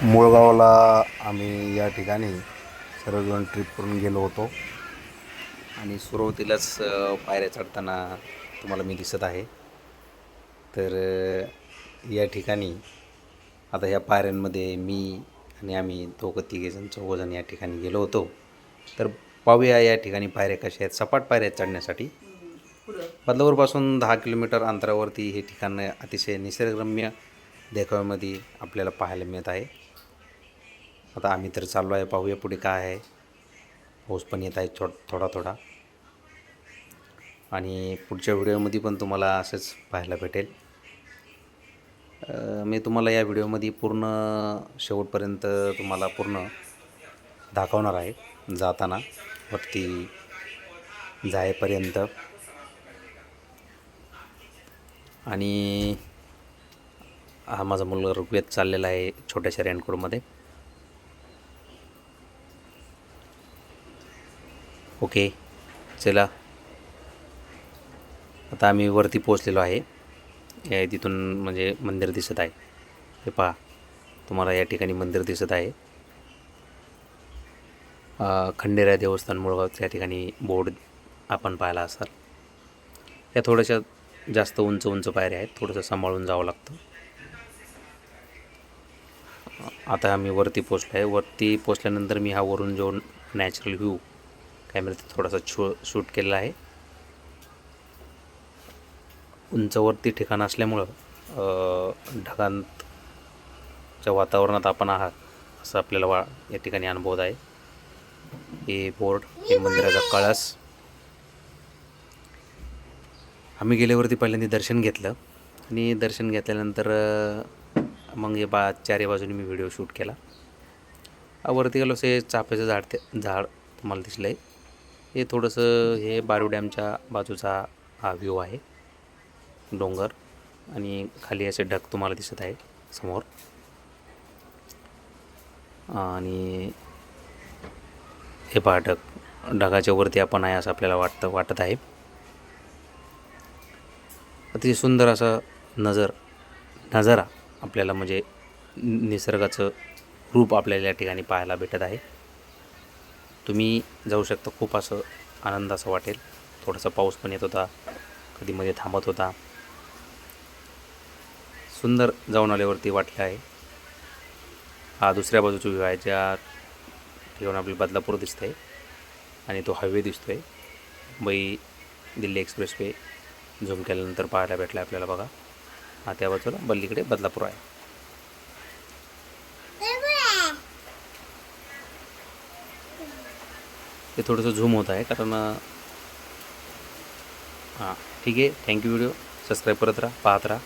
मुळगावला आम्ही या ठिकाणी सर्वजण ट्रिप करून गेलो होतो आणि सुरुवातीलाच पायऱ्या चढताना तुम्हाला मी दिसत आहे. तर या ठिकाणी आता ह्या पायऱ्यांमध्ये मी आणि आम्ही तिघेजण चौघजण या ठिकाणी गेलो होतो. तर पाहूया या ठिकाणी पायऱ्या कशा आहेत. सपाट पायऱ्या चढण्यासाठी बदलापूरपासून 10 किलोमीटर अंतरावरती हे ठिकाण अतिशय निसर्गरम्य देखाव्यामध्ये आपल्याला पाहायला मिळत आहे. आता आम्ही तर चाललो आहे, पाहूया पुढे काय आहे. पाऊस पण येत आहे थोडा थोडा आणि पुढच्या व्हिडिओमध्ये पण तुम्हाला असंच पाहायला भेटेल. मी तुम्हाला या व्हिडिओमध्ये पूर्ण शेवटपर्यंत तुम्हाला पूर्ण दाखवणार आहे, जाताना वरती जायपर्यंत. आणि हा माझा मुलगा ऋग्वेद चाललेला आहे छोट्याशा रेनकोटमध्ये. ओके, चला आता आम्ही वरती पोचलेलो आहे. तिथून म्हणजे मंदिर दिसत आहे, हे पहा तुम्हाला या ठिकाणी मंदिर दिसत आहे. खंडेराय देवस्थान मुळगावच्या ठिकाणी बोर्ड आपण पाहिला असाल. या थोड्याशा जास्त उंच पायऱ्या आहेत, थोडंसं सांभाळून जावं लागतं. आता आम्ही वरती पोचलो आहे. वरती पोचल्यानंतर मी हा वरून जो नॅचरल व्ह्यू कॅमेऱ्यात थोडासा शूट केलेला आहे. उंचवरती ठिकाण असल्यामुळं ढगांच्या वातावरणात आपण आहात असं आपल्याला या ठिकाणी अनुभवत आहे. हे बोर्ड, हे मंदिराचा कळस. आम्ही गेल्यावरती पहिल्यांदा दर्शन घेतलं आणि दर्शन घेतल्यानंतर मग हे चारही बाजूने मी व्हिडिओ शूट केला. वरती गेलो से चाफ्याचं झाड तुम्हाला दिसलं आहे. हे थोडंसं हे बारू डॅमच्या बाजूचा हा व्ह्यू आहे, डोंगर आणि खाली असे ढग तुम्हाला दिसत आहे समोर. आणि हे पहा ढगाच्या वरती आपण आहे असं आपल्याला वाटत आहे. अतिशय सुंदर असा नजारा आपल्याला म्हणजे निसर्गाचं रूप आपल्याला या ठिकाणी पाहायला भेटत आहे. तुम्ही जाऊ शकता. खूप असं आनंद असं वाटेल. थोडासा पाऊस पण येत होता, कधी मध्ये थांबत होता. सुंदर जाऊन आल्यावरती वाटलं आहे. हा दुसऱ्या बाजूचा व्ह्यू आहे, ज्या ठिकाणी आपली बदलापूर दिसते आणि तो हायवे दिसतोय, मुंबई दिल्ली एक्सप्रेसवे झूम केल्यानंतर पाहायला भेटला आपल्याला. बघा, हा त्या बाजूला बल्लीकडे बदलापूर आहे. ते थोडंसं झूम होत आहे कारण हां ठीक आहे. थँक्यू. व्हिडिओ सबस्क्राईब करत राहा, पाहत राहा.